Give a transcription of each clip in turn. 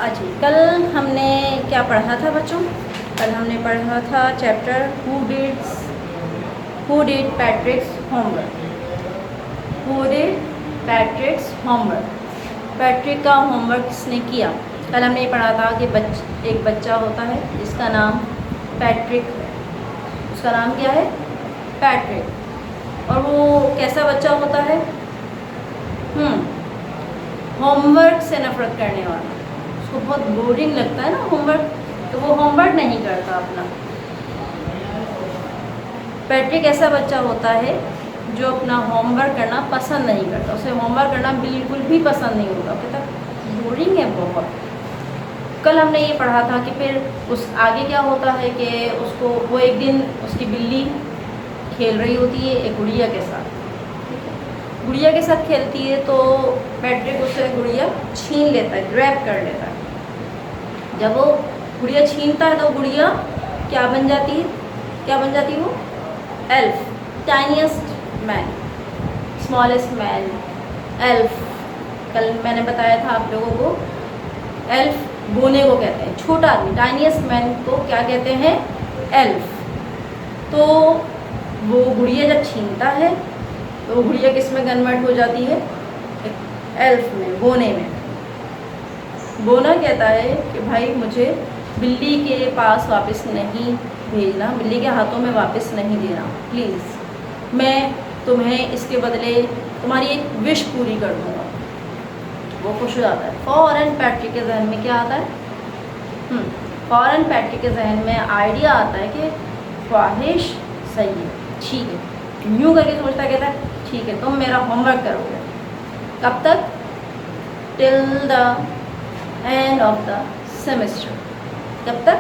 जी, कल हमने क्या पढ़ा था बच्चों? कल हमने पढ़ा था chapter who did पैट्रिक्स homework. Who did पैट्रिक्स homework. Patrick का होमवर्क किसने किया? कल हमने ये पढ़ा था कि एक बच्चा होता है जिसका नाम पैट्रिक है। उसका नाम क्या है? पैट्रिक। और वो कैसा बच्चा होता है? होमवर्क से नफरत करने वाला। उसको बहुत बोरिंग लगता है ना होमवर्क, तो वो होमवर्क नहीं करता अपना। पैट्रिक ऐसा बच्चा होता है जो अपना होमवर्क करना पसंद नहीं करता। उसे होमवर्क करना बिल्कुल भी पसंद नहीं होता, कहता बोरिंग है बहुत। कल हमने ये पढ़ा था कि फिर उस आगे क्या होता है कि उसको वो एक दिन उसकी बिल्ली खेल रही होती है एक गुड़िया के साथ। गुड़िया के साथ खेलती है तो पैट्रिक उसे गुड़िया छीन लेता है, ग्रैब कर लेता है। जब वो गुड़िया छीनता है तो गुड़िया क्या बन जाती है? क्या बन जाती है वो? Elf, tiniest man, smallest man, elf. कल मैंने बताया था आप लोगों को, एल्फ बोने को कहते हैं, छोटा आदमी। टाइनिएस्ट मैन को क्या कहते हैं? एल्फ। तो वो गुड़िया जब छीनता है तो गुड़िया किस में कन्वर्ट हो जाती है? एल्फ में, बोने में। बोना कहता है कि भाई मुझे बिल्ली के पास वापस नहीं भेजना, बिल्ली के हाथों में वापस नहीं देना प्लीज़। मैं तुम्हें इसके बदले तुम्हारी एक विश पूरी कर दूँगा। वो खुश हो जाता है। फौरन पैट्रिक के जहन में क्या आता है? फौरन पैट्रिक के जहन में आइडिया आता है कि ख्वाहिश सही है, ठीक है। यूँ करके सोचता, कहता है ठीक है तुम मेरा होमवर्क करोगे। कब तक? Till the end of the semester. कब तक?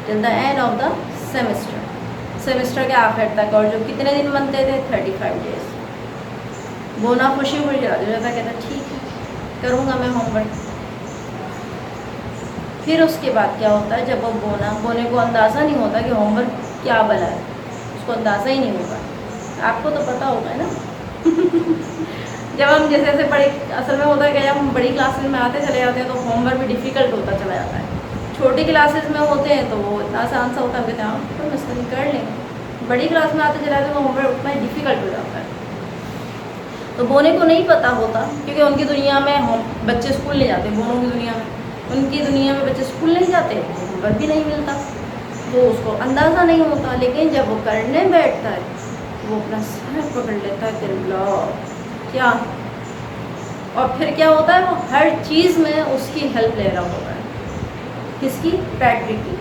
Till the end of the semester. Semester के आखिर तक। और जो कितने दिन बनते थे? 35 डेज। बोना खुशी हो जाता, कहता ठीक है करूँगा मैं होमवर्क। फिर उसके बाद क्या होता है? जब वो बोने को अंदाज़ा नहीं होता कि होमवर्क क्या बना है, उसको अंदाज़ा ही नहीं होगा। आपको तो पता होगा ना जब हम जैसे जैसे बड़े, असल में होता है कि जब हम बड़ी क्लासेस में आते चले जाते हैं तो होमवर्क भी डिफ़िकल्ट होता चला जाता है। छोटी क्लासेस में होते हैं तो वो इतना आसान सा होता है, कहते हैं तो मस्ती कर लेंगे। बड़ी क्लास में आते चले जाते हैं तो होमवर्क उतना ही डिफ़िकल्ट हो जाता है। तो बोने को नहीं पता होता, क्योंकि उनकी दुनिया में बच्चे स्कूल नहीं जाते। बोनों की दुनिया में, उनकी दुनिया में बच्चे स्कूल नहीं जाते, होमवर्क भी नहीं मिलता, तो उसको अंदाज़ा नहीं होता। लेकिन जब वो करने बैठता है वो अपना सर पकड़ लेता है तिल्ला क्या, और फिर क्या होता है? वो हर चीज़ में उसकी हेल्प ले रहा होता है। किसकी? पैट्रिक की।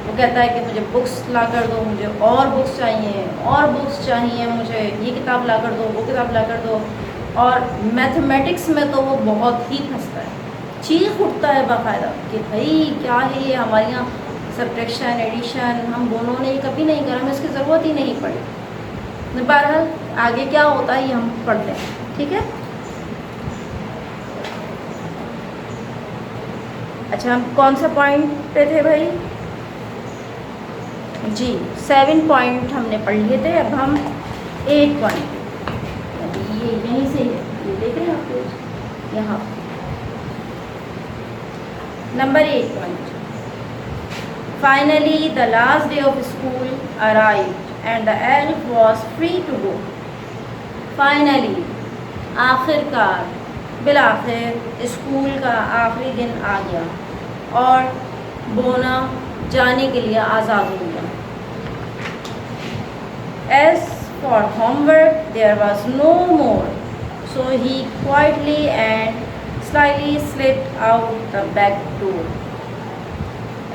वो कहता है कि मुझे बुक्स ला कर दो, मुझे और बुक्स चाहिए, और बुक्स चाहिए, मुझे ये किताब ला कर दो, वो किताब ला कर दो। और मैथमेटिक्स में तो वो बहुत ही फंसता है, चीख उठता है बाकायदा कि भाई क्या है ये, हमारे यहाँ सब्ट्रैक्शन एडिशन हम दोनों ने कभी नहीं करा, हमें इसकी ज़रूरत ही नहीं पड़ी। बहरहाल आगे क्या होता है ये हम पढ़ते हैं, ठीक है। अच्छा, हम कौन सा पॉइंट पे थे भाई? जी 7 पॉइंट हमने पढ़ लिए थे। अब हम 8 पॉइंट, ये यहीं से है, ये देख रहे हैं आप यहाँ। Number 8 point. Finally the last day of school arrived and the elf was free to go. Finally, आखिरकार, बिलाखिर स्कूल का आखिरी दिन आ गया और बोना जाने के लिए आज़ाद हो गया। As for homework, there was no more, so he quietly and slyly slipped out the back door.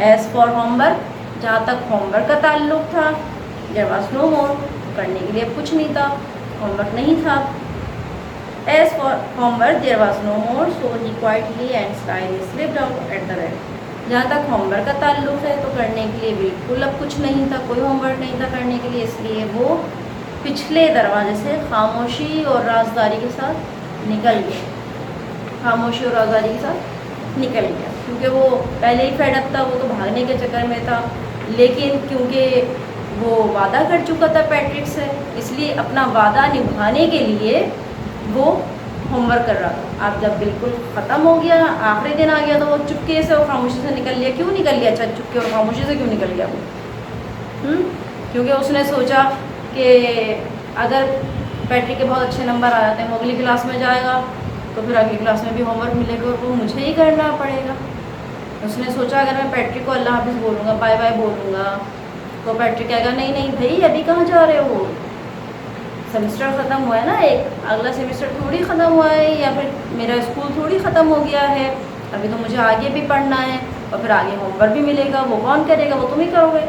As for homework, जहाँ तक होमवर्क का ताल्लुक था, there was no more, करने के लिए कुछ नहीं था, होमवर्क नहीं था। As for homework, there was no more, so he quietly and slyly slipped out at the back. जहाँ तक होमवर्क का ताल्लुक है तो करने के लिए बिल्कुल अब कुछ नहीं था, कोई होमवर्क नहीं था करने के लिए, इसलिए वो पिछले दरवाजे से खामोशी और राजदारी के साथ निकल गया। खामोशी और राजदारी के साथ निकल गया, क्योंकि वो पहले ही फेड अप था, वो तो भागने के चक्कर में था। लेकिन क्योंकि वो वादा कर चुका था पैट्रिक से, इसलिए अपना वादा निभाने के लिए वो होमवर्क कर रहा था। अब जब बिल्कुल ख़त्म हो गया, आखिरी दिन आ गया, तो वो चुपके से और खामोशी से निकल लिया। क्यों निकल लिया? अच्छा, चुपके और खामोशी से क्यों निकल गया वो? क्योंकि उसने सोचा कि अगर पैट्रिक के बहुत अच्छे नंबर आ जाते हैं, वो अगली क्लास में जाएगा तो फिर अगली क्लास में भी होमवर्क मिलेगा और वो मुझे ही करना पड़ेगा। उसने सोचा अगर मैं पैट्रिक को अल्लाह हाफिज़ बोलूँगा, बाय बाय बोलूँगा, तो पैट्रिक कहेगा नहीं नहीं भाई अभी कहाँ जा रहे हो, सेमेस्टर ख़त्म हुआ है ना, एक अगला सेमेस्टर थोड़ी ख़त्म हुआ है, या फिर मेरा स्कूल थोड़ी ख़त्म हो गया है, अभी तो मुझे आगे भी पढ़ना है और फिर आगे होमवर्क भी मिलेगा, वो कौन करेगा, वो तुम ही करोगे।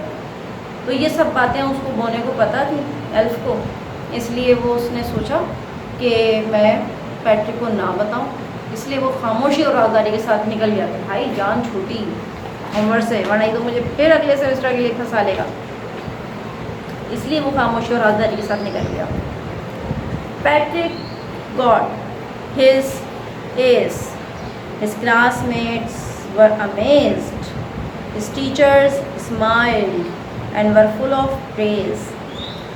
तो ये सब बातें उसको बोने को पता थी, एल्फ को, इसलिए वो उसने सोचा कि मैं पैट्रिक को ना बताऊं, इसलिए वो खामोशी और राजदारी के साथ निकल गया कि भाई जान छूटी होमवर्क से, वरना तो मुझे फिर अगले सेमेस्टर के लिए फंसा लेगा। इसलिए वो खामोशी और राजदारी के साथ निकल गया। Patrick got his ass, his classmates were amazed, his teachers smiled and were full of praise.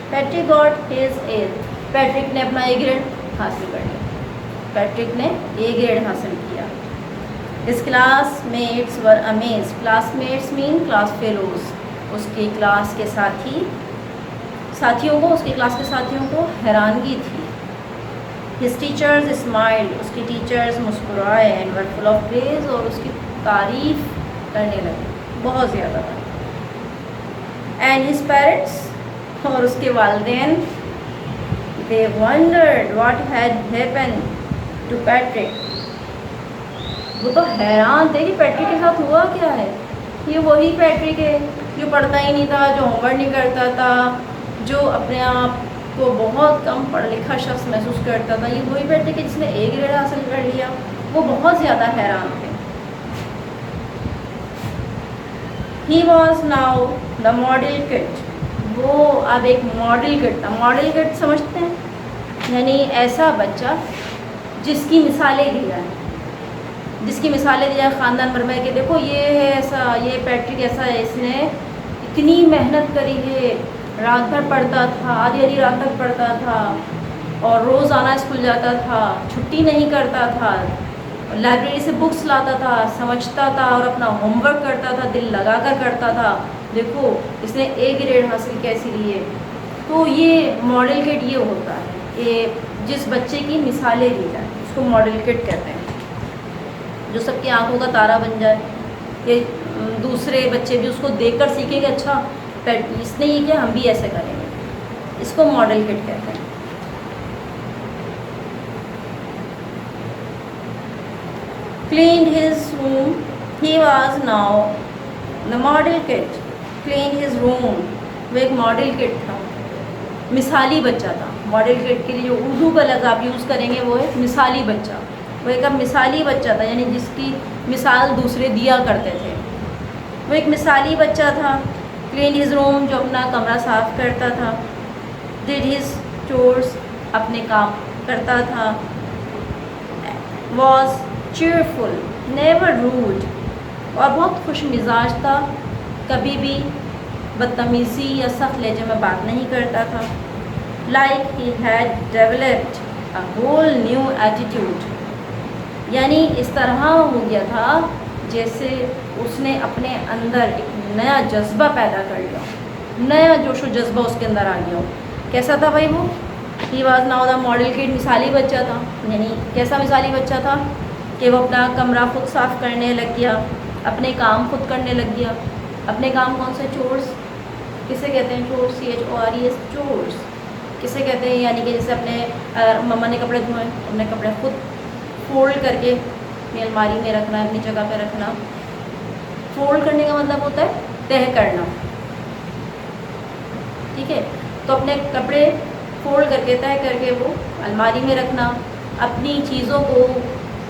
Patrick got his A. Patrick ने अपना ए ग्रेड हासिल कर लिया। पैट्रिक ने ए ग्रेड हासिल किया। His classmates were amazed. Classmates mean class fellows. उसके class के साथियों को, उसके क्लास के साथियों को हैरानगी थी। His teachers smiled. उसके टीचर्स मुस्कुराए and were full of praise, और उसकी तारीफ करने लगे बहुत ज़्यादा। And his parents, और उसके वालिदैन, they wondered what had happened to Patrick. वो तो हैरान थे कि पैट्रिक के साथ हुआ क्या है। ये वही पैट्रिक है जो पढ़ता ही नहीं था, जो होमवर्क नहीं करता था, जो अपने आप को बहुत कम पढ़ा लिखा शख्स महसूस करता था। ये वही पैट्रिक है जिसने ए ग्रेड हासिल कर लिया। वो बहुत ज़्यादा हैरान थे। He was now the model kid. वो अब एक मॉडल किड था। मॉडल किड समझते हैं, यानी ऐसा बच्चा जिसकी मिसालें दी जाए, ख़ानदान भर में कि देखो ये है ऐसा, ये पैट्रिक ऐसा है, इसने इतनी मेहनत करी है, रात भर पढ़ता था, आधी रात तक पढ़ता था और रोज़ आना स्कूल जाता था, छुट्टी नहीं करता था, लाइब्रेरी से बुक्स लाता था, समझता था और अपना होमवर्क करता था, दिल लगा कर करता था। देखो इसने ए ग्रेड हासिल कैसी ली है। तो ये मॉडल किड ये होता है, ये जिस बच्चे की मिसालें दी जाए उसको मॉडल किड कहते हैं, जो सबकी आंखों का तारा बन जाए। ये दूसरे बच्चे भी उसको देखकर सीखेंगे, अच्छा इसने ये किया हम भी ऐसे करेंगे। इसको मॉडल किड कहते हैं। Cleaned his room. He was now the model kid. Cleaned his room. वो एक मॉडल किड था, मिसाली बच्चा था। मॉडल किड के लिए जो उर्दू का लफ्ज़ आप यूज़ करेंगे वो है मिसाली बच्चा। वो एक मिसाली बच्चा था, यानी जिसकी मिसाल दूसरे दिया करते थे। वो एक मिसाली बच्चा था। क्लीन हिज रूम, जो अपना कमरा साफ़ करता था। डिड हिज चोर्स, अपने काम करता था। वॉज चीयरफुल, नेवर रूड, और बहुत खुश मिजाज था, कभी भी बदतमीज़ी या सख्त लहजे में बात नहीं करता था। Like he had developed a whole new attitude, यानी इस तरह हो गया था जैसे उसने अपने अंदर एक नया जज्बा पैदा कर लिया, नया जोश व जज्बा उसके अंदर आ गया। कैसा था भाई वो? He was now the model kid, मिसाली बच्चा था। यानी कैसा मिसाली बच्चा था कि वो अपना कमरा खुद साफ़ करने लग गया, अपने काम खुद करने लग गया। अपने काम कौन से? चोर्स। किसे कहते हैं चोर्स? CHORES, चोर्स किसे कहते हैं? यानी कि जैसे अपने मम्मा ने कपड़े धोए, अपने कपड़े खुद फोल्ड करके अपनी अलमारी में रखना, अपनी जगह पे रखना। फोल्ड करने का मतलब होता है तह करना, ठीक है। तो अपने कपड़े फोल्ड करके तह करके वो अलमारी में रखना, अपनी चीज़ों को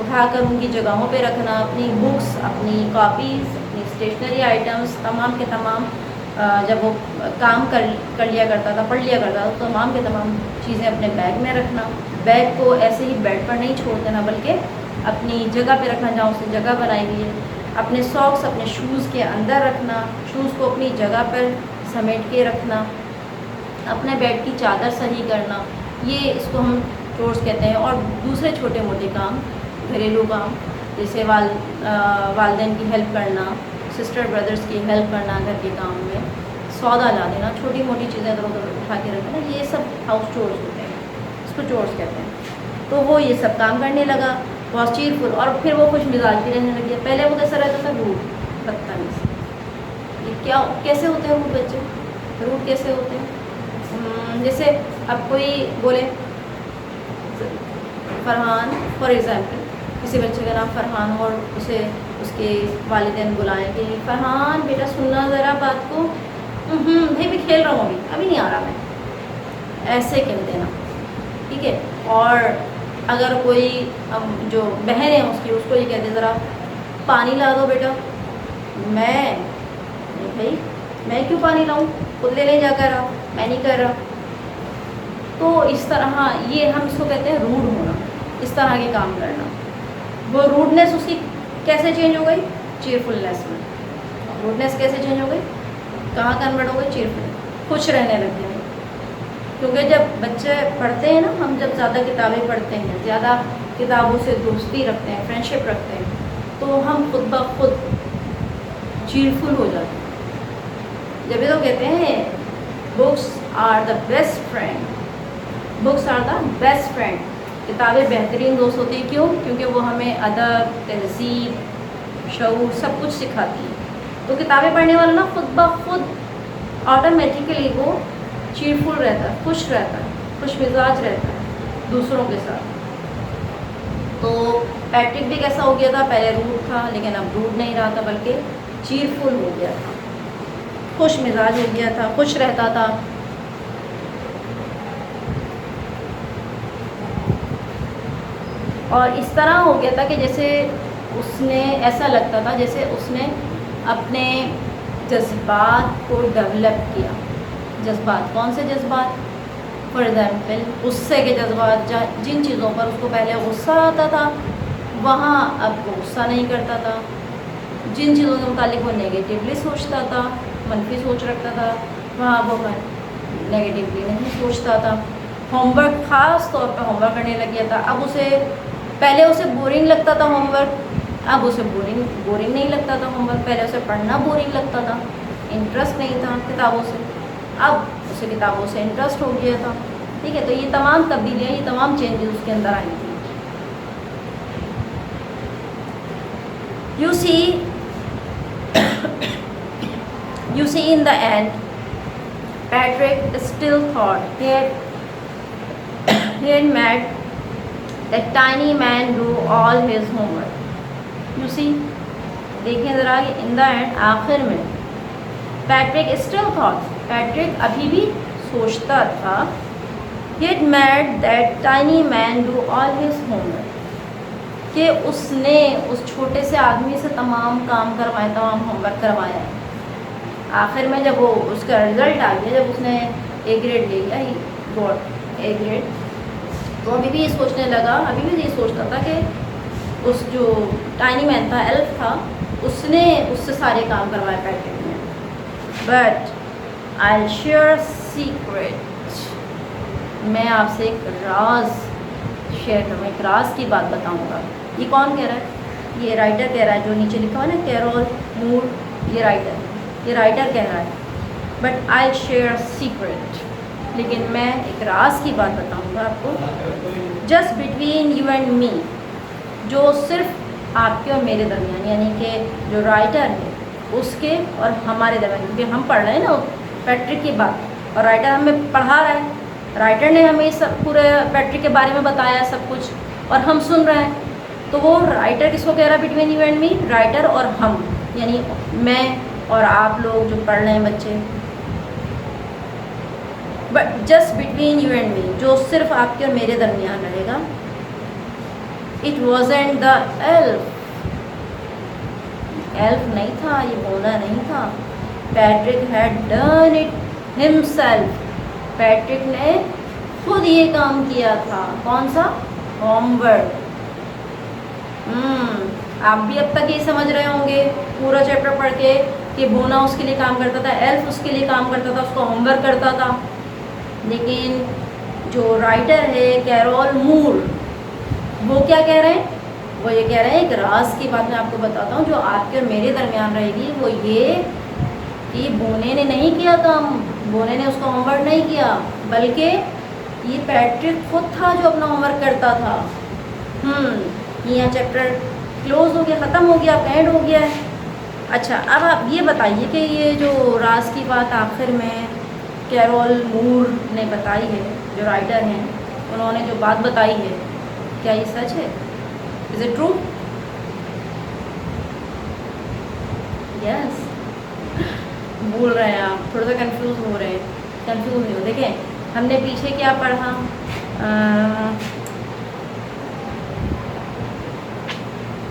उठाकर उनकी जगहों पे रखना, अपनी बुक्स, अपनी कॉपीज़, अपनी स्टेशनरी आइटम्स तमाम के तमाम, जब वो काम कर लिया करता था, पढ़ लिया करता था, तो तमाम के तमाम चीज़ें अपने बैग में रखना। बैग को ऐसे ही बेड पर नहीं छोड़ देना, बल्कि अपनी जगह पे रखना जहाँ उसने जगह बनाई हुई है। अपने सॉक्स अपने शूज़ के अंदर रखना, शूज़ को अपनी जगह पर समेट के रखना। अपने बेड की चादर सही करना, ये इसको हम चोर्स कहते हैं। और दूसरे छोटे मोटे काम, घरेलू काम, जैसे वालदेन की हेल्प करना, सिस्टर ब्रदर्स की हेल्प करना घर के काम में, सौदा ला देना, छोटी मोटी चीज़ें इधर उधर उठा के रखना, ये सब हाउस चोर्स होते हैं, इसको चोर्स कहते हैं। तो वो ये सब काम करने लगा, बहुत चीरफुल, और फिर वो खुश मिजाज भी रहने लगी। पहले वो कैसा रहता था, रूड, बदतमीज। ये क्या कैसे होते हैं रूड बच्चे, रूड कैसे होते हैं? जैसे अब कोई बोले फरहान, फॉर एग्ज़ाम्पल किसी बच्चे का नाम फरहान और उसे उसके वालिदैन बुलाएं कि फरहान बेटा सुनना ज़रा बात को, भाई मैं खेल रहा हूँ, अभी नहीं आ रहा मैं, ऐसे कह देना, ठीक है। और अगर कोई जो बहन है उसकी, उसको ये कहते ज़रा पानी ला दो बेटा, भाई मैं क्यों पानी लाऊं, खुद ले जा कर रहा, मैं नहीं कर रहा। तो इस तरह ये हम इसको कहते हैं रूड होना, इस तरह के काम करना। वो रूडनेस उसकी कैसे चेंज हो गई, चीयरफुलनेस में। रूडनेस कैसे चेंज हो गई, कहाँ कन्वर्ट हो गई, चीयरफुल, खुश रहने लग गए। क्योंकि जब बच्चे पढ़ते हैं ना, हम जब ज़्यादा किताबें पढ़ते हैं, ज़्यादा किताबों से दोस्ती रखते हैं, फ्रेंडशिप रखते हैं, तो हम खुद ब खुद चीयरफुल हो जाते हैं। जब तो कहते हैं books are the best friend, books are the best friend, किताबें बेहतरीन दोस्त होती हैं। क्यों? क्योंकि वो हमें अदब, तहज़ीब, शऊर सब कुछ सिखाती है। तो किताबें पढ़ने वाला ना खुद ब खुद ऑटोमेटिकली वो चीयरफुल रहता है, खुश रहता है, खुश मिजाज रहता है दूसरों के साथ। तो पैट्रिक भी कैसा हो गया था, पहले रूड था लेकिन अब रूड नहीं रहा था, बल्कि चीयरफुल हो गया था, खुश मिजाज हो गया था, खुश रहता था। और इस तरह हो गया था कि जैसे उसने, ऐसा लगता था जैसे उसने अपने जज्बात को डेवलप किया। जज्बात, कौन से जज्बात? फॉर एग्ज़ाम्पल गुस्से के जज्बात, जिन चीज़ों पर उसको पहले गुस्सा आता था वहाँ अब वो गुस्सा नहीं करता था। जिन चीज़ों के मुतालिक वो नेगेटिवली सोचता था, मनफी सोच रखता था, वहाँ वो नेगेटिवली नहीं सोचता था। होमवर्क, ख़ास तौर पर होमवर्क करने लग गया था। अब उसे, पहले उसे बोरिंग लगता था होमवर्क, अब उसे बोरिंग नहीं लगता था होमवर्क। पहले उसे पढ़ना बोरिंग लगता था, इंटरेस्ट नहीं था किताबों से, अब उसे किताबों से इंटरेस्ट हो गया था। ठीक है, तो ये तमाम तब्दीलियाँ, ये तमाम चेंजेस उसके अंदर आई थी। You see in the end Patrick still thought he had made that tiny man do all his homework. You see, देखें ज़रा, in the end, आखिर में Patrick still thought, Patrick अभी भी सोचता था, he had made that tiny man do all his homework, कि उसने उस छोटे से आदमी से तमाम काम करवाए, तमाम होमवर्क करवाया। आखिर में जब वो उसका रिज़ल्ट आ गया, जब उसने ए ग्रेड ले लिया, ही गॉट ए ग्रेड, तो अभी भी ये सोचने लगा, अभी भी ये सोचता था कि उस जो टाइनी मैन था, एल्फ था, उसने उससे सारे काम करवाए पैट्रिक ने। But I will share secret, मैं आपसे एक राज शेयर करूँ, एक राज की बात बताऊँगा। ये कौन कह रहा है? ये राइटर कह रहा है, जो नीचे लिखा हुआ है ना, कैरोल मूर, ये राइटर कह रहा है। बट आई शेयर सीक्रेट, लेकिन मैं एक राज की बात बताऊंगा आपको, just between you and me, जो सिर्फ आपके और मेरे दरमियान, यानी कि जो राइटर है उसके और हमारे दरमियान, क्योंकि हम पढ़ रहे हैं ना पैट्रिक की बात, और राइटर हमें पढ़ा रहा है, राइटर ने हमें सब पूरे पैट्रिक के बारे में बताया सब कुछ, और हम सुन रहे हैं। तो वो राइटर किसको कह रहा है, between you and me, writer और हम, यानी मैं और आप लोग जो पढ़ रहे हैं बच्चे। But just between you and me, जो सिर्फ आपके और मेरे दरमियान रहेगा। It wasn't the elf, elf नहीं था, ये बोना नहीं था। Patrick had done it himself, Patrick ने खुद ये काम किया था। कौन सा? होमवर्क। आप भी अब तक ये समझ रहे होंगे पूरा चैप्टर पढ़ के कि बोना उसके लिए काम करता था, एल्फ उसके लिए काम करता था, उसको होमवर्क करता था। लेकिन जो राइटर है कैरोल मूर, वो क्या कह रहे हैं? वो ये कह रहे हैं, एक राज की बात मैं आपको बताता हूँ जो आपके और मेरे दरमियान रहेगी, वो ये कि बोने ने नहीं किया काम, बोने ने उसका होमवर्क नहीं किया, बल्कि ये पैट्रिक खुद था जो अपना होमवर्क करता था। यहाँ चैप्टर क्लोज हो गया, ख़त्म हो गया, एंड हो गया है। अच्छा, अब आप ये बताइए कि ये जो राज की बात आखिर में कैरोल मूर ने बताई है, जो राइटर हैं, उन्होंने जो बात बताई है, क्या ये सच है? Is it true? यस। भूल रहे हैं आप, थोड़ा सा कंफ्यूज हो रहे हैं। कंफ्यूज नहीं हो, देखें हमने पीछे क्या पढ़ा,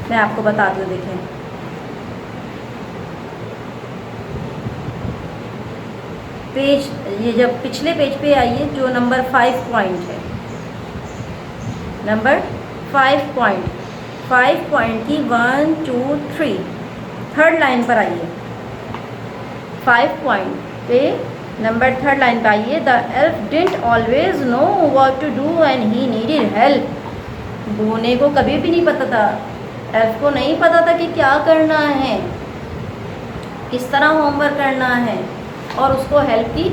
मैं आपको बता दूँ। देखें, पेज, ये जब पिछले पेज पे आइए जो नंबर 5 पॉइंट है, नंबर 5 पॉइंट की 1 2 3 थर्ड लाइन पर आइए। 5 पॉइंट पे नंबर 3 लाइन पे आइए। The elf didn't always know what to do and he needed help. बोने को कभी भी नहीं पता था, एल्फ को नहीं पता था कि क्या करना है, किस तरह होमवर्क करना है, और उसको हेल्प की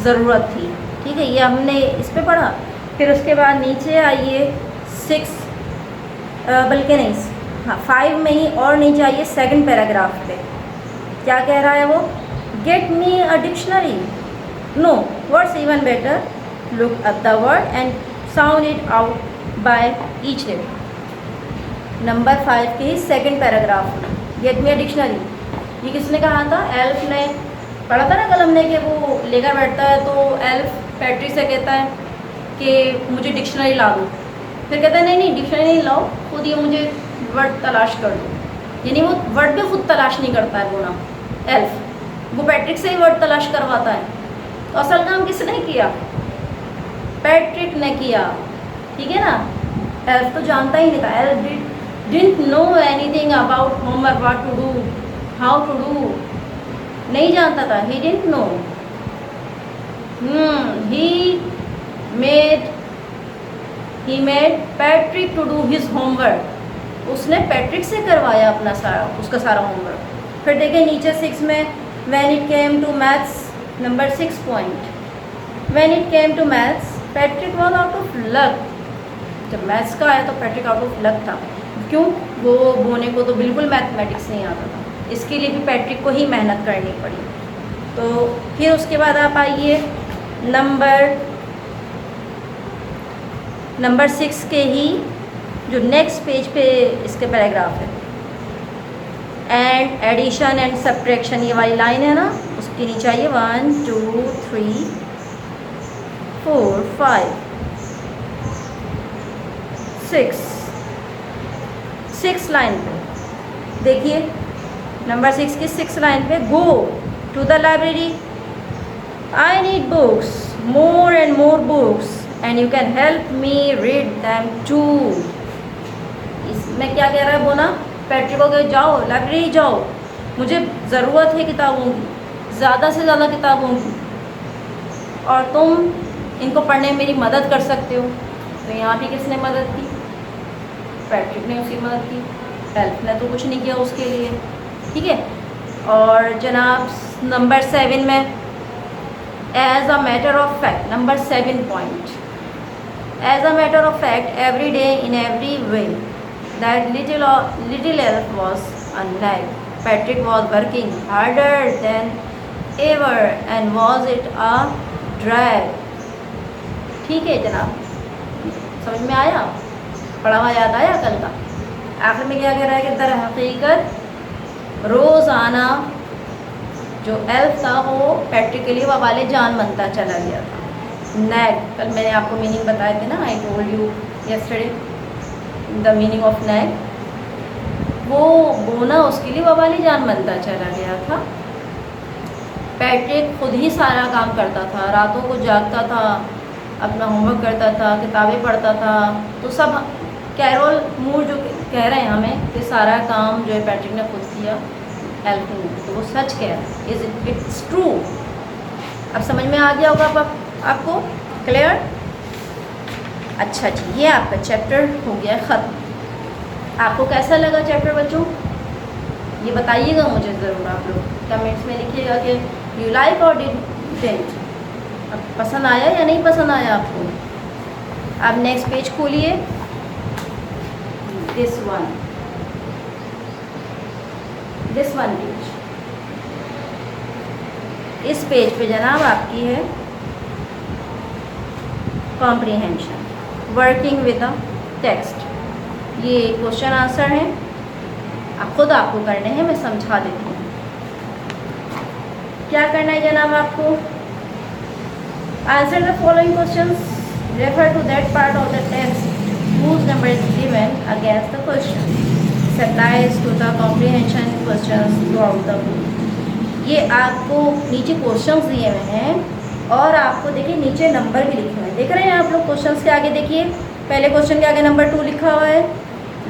ज़रूरत थी। ठीक है, ये हमने इस पे पढ़ा। फिर उसके बाद नीचे आइए 6, बल्कि नहीं, हाँ 5 में ही और नीचे आइए सेकंड पैराग्राफ पे। क्या कह रहा है वो? Get me a dictionary, no words even better, look up the word and sound it out by each lip. Number 5 के सेकंड पैराग्राफ में गेट मी अ डिक्शनरी, ये किसने कहा था? एल्फ ने। पढ़ा था ना कल हमने कि वो लेकर बैठता है तो एल्फ पैट्रिक से कहता है कि मुझे डिक्शनरी ला दो। फिर कहता है नहीं नहीं डिक्शनरी नहीं लाओ, खुद ये मुझे वर्ड तलाश कर दो। यानी वो वर्ड भी खुद तलाश नहीं करता है वो ना एल्फ, वो पैट्रिक से ही वर्ड तलाश करवाता है। तो असल काम किसने किया? पैट्रिक ने किया। ठीक है ना, एल्फ तो जानता ही नहीं था। Elf didn't know anything about homework, what to do, how to do, नहीं जानता था। He didn't know. He made Patrick to do his homework. उसने पैट्रिक से करवाया अपना उसका सारा होमवर्क। फिर देखें नीचे 6 में, when it came to maths, number 6 point, when it came to maths Patrick was out of luck. जब मैथ्स का आया तो पैट्रिक आउट ऑफ लक था। क्यों? वो बोने को तो बिल्कुल मैथमेटिक्स नहीं आता था, इसके लिए भी पैट्रिक को ही मेहनत करनी पड़ी। तो फिर उसके बाद आप आइए नंबर 6 के ही जो नेक्स्ट पेज पे इसके पैराग्राफ है, एंड एडिशन एंड सब्ट्रैक्शन, ये वाली लाइन है ना, उसके नीचे आइए 1 2 3 4 5 6 लाइन पे देखिए, नंबर 6 की 6 लाइन पे, go to the library, I need books, more and more books, and you can help me read them to. इसमें क्या कह रहा है बोना? पैट्रिक को कहे जाओ लाइब्रेरी जाओ, मुझे ज़रूरत है किताबों की, ज़्यादा से ज़्यादा किताबों की, और तुम इनको पढ़ने में मेरी मदद कर सकते हो। तो यहाँ भी किसने मदद की? पैट्रिक ने उसकी मदद की, हेल्प ने तो कुछ नहीं किया उसके लिए। ठीक है, और जनाब नंबर 7 में, as a matter of fact, number 7 point, as a matter of fact every day in every way that little elf was a nag, Patrick was working harder than ever and was it a drag. ठीक है जनाब, समझ में आया? पढ़ा हुआ याद आया कल का? आखिर में क्या कह रहा है कि दर हकीकत रोज़ाना जो एल्फ था वो पैट्रिक के लिए वबाले जान बनता चला गया था। नैग, कल मैंने आपको मीनिंग बताए थे ना, I told you yesterday the meaning of nag. वो बोना उसके लिए वबाले जान बनता चला गया था। पैट्रिक खुद ही सारा काम करता था, रातों को जागता था, अपना होमवर्क करता था, किताबें पढ़ता था। तो सब कैरोल मूर जो कह रहे हैं हमें कि सारा काम जो है पैट्रिक ने खुद किया, एल्फ ने, तो वो सच कह रहा है। Is it's true? अब समझ में आ गया होगा आपको? क्लियर? अच्छा जी, ये आपका चैप्टर हो गया ख़त्म। आपको कैसा लगा चैप्टर बच्चों? ये बताइएगा मुझे ज़रूर, आप लोग कमेंट्स में लिखिएगा कि यू लाइक और डिडंट, अब पसंद आया या नहीं पसंद आया आपको। अब नेक्स्ट पेज खोलिए, दिस वन पेज। इस पेज पे जनाब आपकी है comprehension, working with the text. ये क्वेश्चन आंसर हैं, आप खुद आपको करने हैं, मैं समझा देती हूँ। क्या करना है जनाब आपको? Answer the following questions, refer to that part of the text whose number is given against the question. This applies to the comprehension questions throughout the book. ये आपको नीचे क्वेश्चंस दिए हुए हैं और आपको देखिए नीचे नंबर भी लिखे हुए हैं, देख रहे हैं आप लोग। क्वेश्चंस के आगे देखिए, पहले क्वेश्चन के आगे नंबर 2 लिखा हुआ है,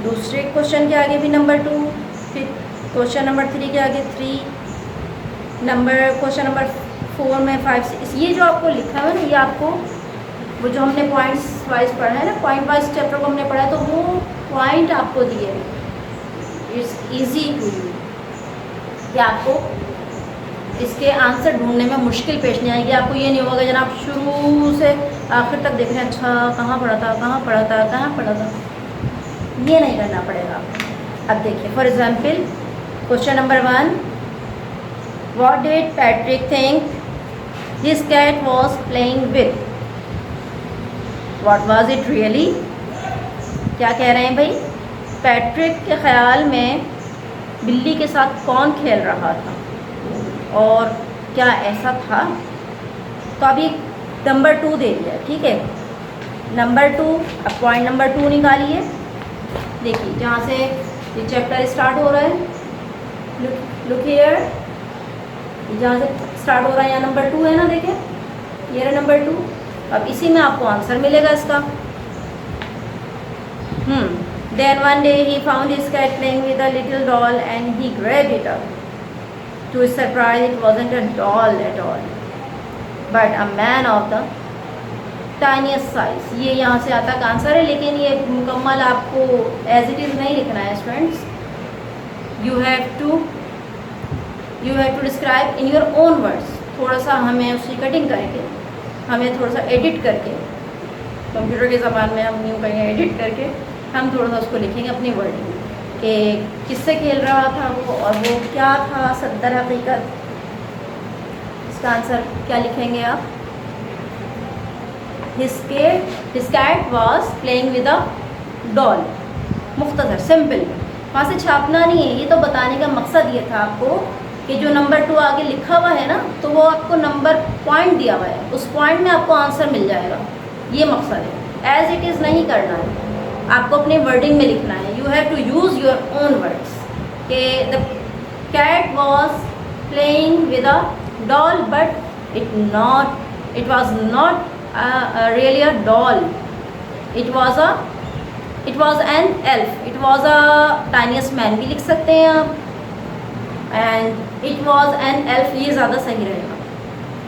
दूसरे क्वेश्चन के आगे भी नंबर 2, फिर क्वेश्चन नंबर 3 के आगे 3 नंबर, क्वेश्चन नंबर 4 में 5 6। ये जो आपको लिखा है ना, ये आपको वो जो हमने पॉइंट्स वाइज पढ़ा है ना, पॉइंट वाइज चैप्टर को हमने पढ़ा है, तो वो पॉइंट आपको दिए हैं। इट्स इजी टू यू कि आपको इसके आंसर ढूंढने में मुश्किल पेश नहीं आएगी। आपको ये नहीं होगा कि जनाब शुरू से आखिर तक देख रहे हैं, अच्छा कहाँ पढ़ा था, कहाँ पढ़ा था, कहाँ पढ़ा था, ये नहीं करना पड़ेगा आपको। अब देखिए, for example question number 1, what did Patrick think his cat was playing with? What was it really? क्या कह रहे हैं भाई? पैट्रिक के ख्याल में बिल्ली के साथ कौन खेल रहा था और क्या ऐसा था? तो अभी नंबर 2 दे दिया, ठीक है। नंबर 2, अब पॉइंट नंबर 2 निकालिए। देखिए जहाँ से ये चैप्टर स्टार्ट हो रहा है, लुक हियर, जहाँ से स्टार्ट हो रहा है यहाँ नंबर 2 है ना, देखें ये रहा नंबर 2। अब इसी में आपको आंसर मिलेगा इसका। Then one day he found his cat playing with a little doll and he grabbed it up. To his surprise, it wasn't a doll at all, but a man of the tiniest size. ये यहाँ से आता का answer है, लेकिन ये मुकम्मल आपको एज इट इज़ नहीं लिखना है students. You have to describe in your own words। थोड़ा सा हमें उसकी कटिंग करके, हमें थोड़ा सा एडिट करके, कंप्यूटर के ज़बान में हम यूँ कहेंगे एडिट करके, हम थोड़ा सा उसको लिखेंगे अपनी वर्डिंग कि किससे खेल रहा था वो और वो क्या था सद्दर हकीकत। इसका आंसर क्या लिखेंगे आप? His cat was playing with a doll। मुख्तसर सिंपल, वहाँ से छापना नहीं है, ये तो बताने का मकसद ये था आपको कि जो नंबर 2 आगे लिखा हुआ है ना, तो वो आपको नंबर पॉइंट दिया हुआ है, उस पॉइंट में आपको आंसर मिल जाएगा, ये मकसद है। एज इट इज़ नहीं करना है, आपको अपने वर्डिंग में लिखना है। You have to use your own words कि the cat was playing with a doll but it was not really a doll, it was an elf, it was a tiniest man भी लिख सकते हैं आप, and it was an elf, ये ज़्यादा सही रहेगा।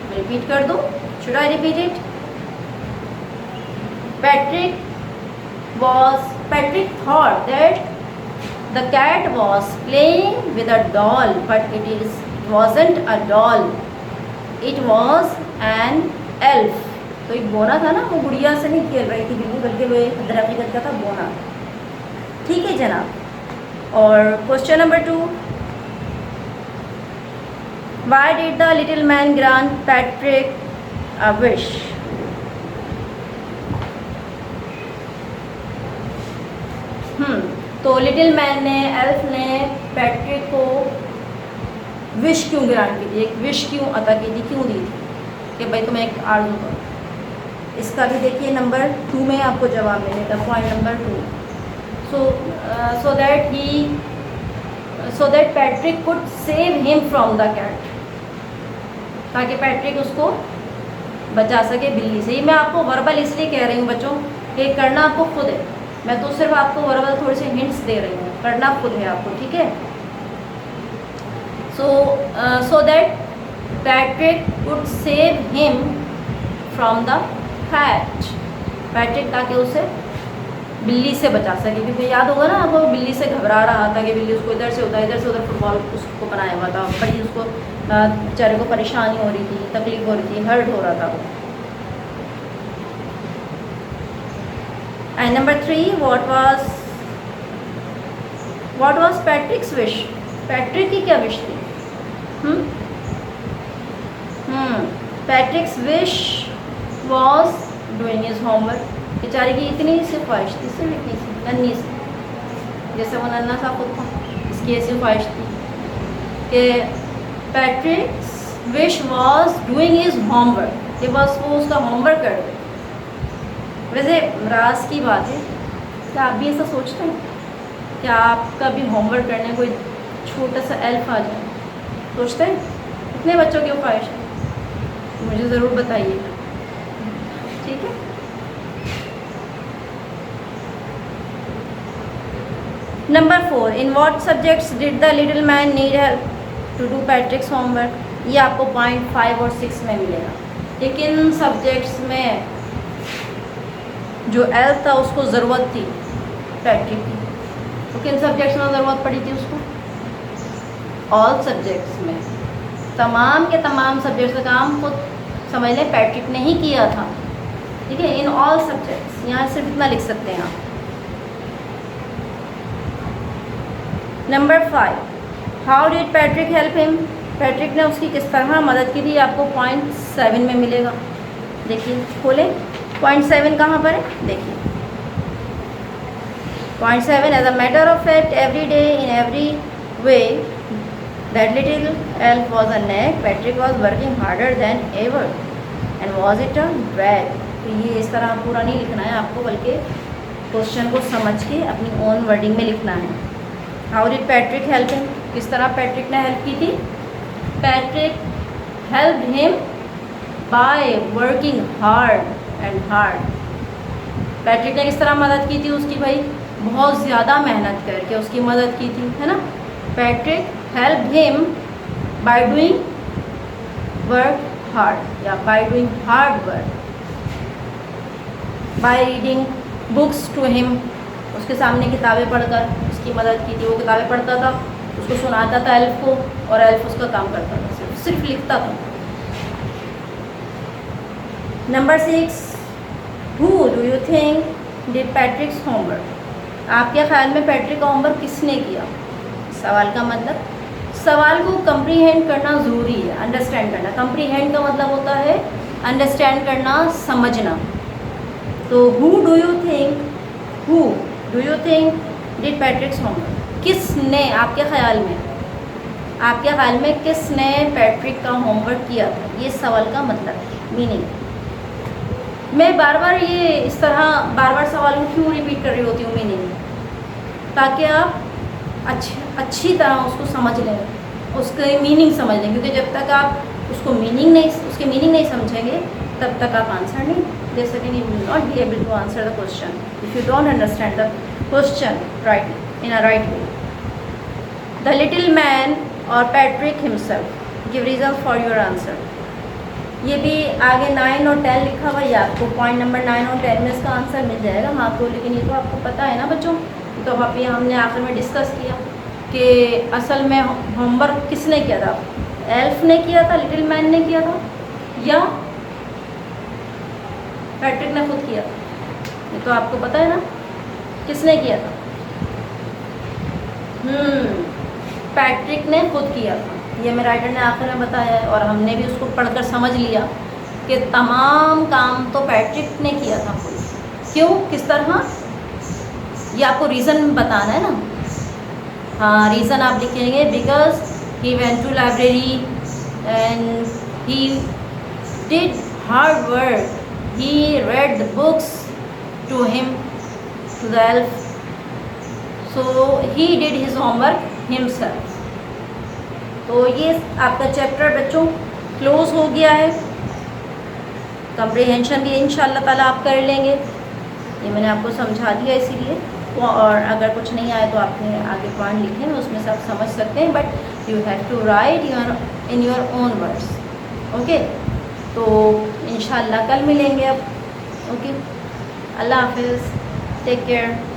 मैं रिपीट कर दूँ, should I repeat it? Patrick thought that the cat was playing with a doll, but it wasn't a doll, it was an elf। तो एक बोना था ना, वो गुड़िया से नहीं खेल रही थी बिल्कुल, बल्कि वो एक दरअसल का था बोना। ठीक है जनाब। और question number 2, why did the little man grant Patrick a wish? तो लिटिल मैन ने, एल्फ ने पैट्रिक को विश क्यों ग्रांट की थी, एक विश क्यों अता की थी, क्यों दी थी कि भाई तुम्हें एक आर्जू करो। इसका भी देखिए नंबर 2 में आपको जवाब मिलेगा, point number 2। So that Patrick could save him from the cat, ताकि पैट्रिक उसको बचा सके बिल्ली से। ये मैं आपको वर्बल इसलिए कह रही हूँ बच्चों कि करना आपको खुद है, मैं तो सिर्फ आपको वर्बल थोड़े से हिंट्स दे रही हूँ, करना खुद है आपको, ठीक है। So that Patrick could save him from the cat. Patrick, ताकि उसे बिल्ली से बचा सके, क्योंकि याद होगा ना आपको, बिल्ली से घबरा रहा था कि बिल्ली उसको इधर से उधर फुटबॉल उसको बनाया हुआ था, बड़ी उसको बेचारे को परेशानी हो रही थी, तकलीफ हो रही थी, हर्ट हो रहा था वो। And number 3, what was पैट्रिक्स wish? Patrick की क्या विश थी? पैट्रिक्स wish was doing his homework. बेचारे की इतनी सी ख्वाहिश थी, सिर्फ इतनी सी नन्ही सी, जैसे वो नन्ना सा खुद था, इसकी ऐसी ख्वाहिश थी कि पैट्रिक्स wish was doing his homework, कि बस वो उसका होमवर्क कर दे। वैसे राज की बात है, क्या आप भी ऐसा सोचते हैं? क्या आपका भी होमवर्क करने कोई छोटा सा एल्फ आ जाए? सोचते हैं? कितने बच्चों की ख्वाहिश है? मुझे ज़रूर बताइएगा, ठीक है। Number 4, in what subjects did the little man need help to do Patrick's homework? ये आपको पॉइंट 5 और 6 में मिलेगा। लेकिन सब्जेक्ट्स में जो एल्फ था उसको ज़रूरत थी पैट्रिक की, तो किन सब्जेक्ट्स में ज़रूरत पड़ी थी उसको? ऑल सब्जेक्ट्स में, तमाम के तमाम सब्जेक्ट्स का काम खुद समझ लें पैट्रिक ने ही किया था, ठीक है। इन ऑल सब्जेक्ट्स, यहाँ सिर्फ इतना लिख सकते हैं आप। Number 5, how did Patrick help him? Patrick ने उसकी किस तरह मदद की थी? आपको पॉइंट 7 में मिलेगा। देखिए, खोलें, पॉइंट 7 कहाँ पर है? देखिए, point 7, as a matter of fact every day in every way that little elf was a nag, Patrick was working harder than ever and was it a drag. तो ये इस तरह पूरा नहीं लिखना है आपको, बल्कि क्वेश्चन को समझ के अपनी ओन वर्डिंग में लिखना है। How did Patrick help him? किस तरह पैट्रिक ने हेल्प की थी? Patrick help him by working hard and hard. Patrick ने किस तरह मदद की थी उसकी? भाई बहुत ज़्यादा मेहनत करके उसकी मदद की थी, है ना। Patrick help him by doing work hard, या by doing hard work, by reading books to him, उसके सामने किताबें पढ़कर उसकी मदद की थी। वो किताबें पढ़ता था, उसको सुनाता था एल्फ को, और एल्फ उसका काम करता था, सिर्फ लिखता था। Number 6, who do you think did पैट्रिक्स homework? आपके ख्याल में पैट्रिक का होमवर्क किसने किया? सवाल का मतलब, सवाल को कंप्रीहेंड करना ज़रूरी है, अंडरस्टैंड करना। कंप्रीहेंड का मतलब होता है अंडरस्टैंड करना, समझना। तो who do you think did पैट्रिक्स homework? किसने, आपके ख्याल में किसने पैट्रिक का होमवर्क किया था? ये सवाल का मतलब, मीनिंग। मैं बार बार ये इस तरह बार सवाल को क्यों रिपीट कर रही होती हूँ मीनिंग, ताकि आप अच्छी तरह उसको समझ लें, उसके मीनिंग समझ लें। क्योंकि जब तक आप उसके मीनिंग नहीं समझेंगे तब तक आप आंसर नहीं दे सकेंगे। You will not be able to answer the question if you don't understand the question right in a right way. The little man और Patrick himself give reason for your answer. ये भी आगे 9 और 10 लिखा हुआ है, आपको पॉइंट नंबर 9 और 10 में इसका आंसर मिल जाएगा हाँ। तो लेकिन ये तो आपको पता है ना बच्चों, तो अब ये हमने आखिर में डिस्कस किया कि असल में होमवर्क किसने किया था? एल्फ ने किया था, लिटिल मैन ने किया था, या पैट्रिक ने खुद किया था? ये तो आपको पता है ना किसने किया था। पैट्रिक ने खुद किया था, ये मेरे राइटर ने आखिर में बताया है, और हमने भी उसको पढ़कर समझ लिया कि तमाम काम तो पैट्रिक ने किया था खुद। क्यों, किस तरह, ये आपको रीज़न बताना है ना। हाँ, रीज़न आप लिखेंगे, because he went to library and he did hard work, he read the books to him, to the elf, so he did his homework himself। तो ये आपका चैप्टर बच्चों क्लोज हो गया है। कंप्रीहेंशन भी इंशाल्लाह ताला आप कर लेंगे, ये मैंने आपको समझा दिया इसीलिए। और अगर कुछ नहीं आए तो आपने आगे पॉइंट लिखे हैं, उसमें से आप समझ सकते हैं, but you have to write in your own words. Okay, तो इंशाल्लाह कल मिलेंगे अब। ओके। अल्लाह हाफिज़, टेक केयर।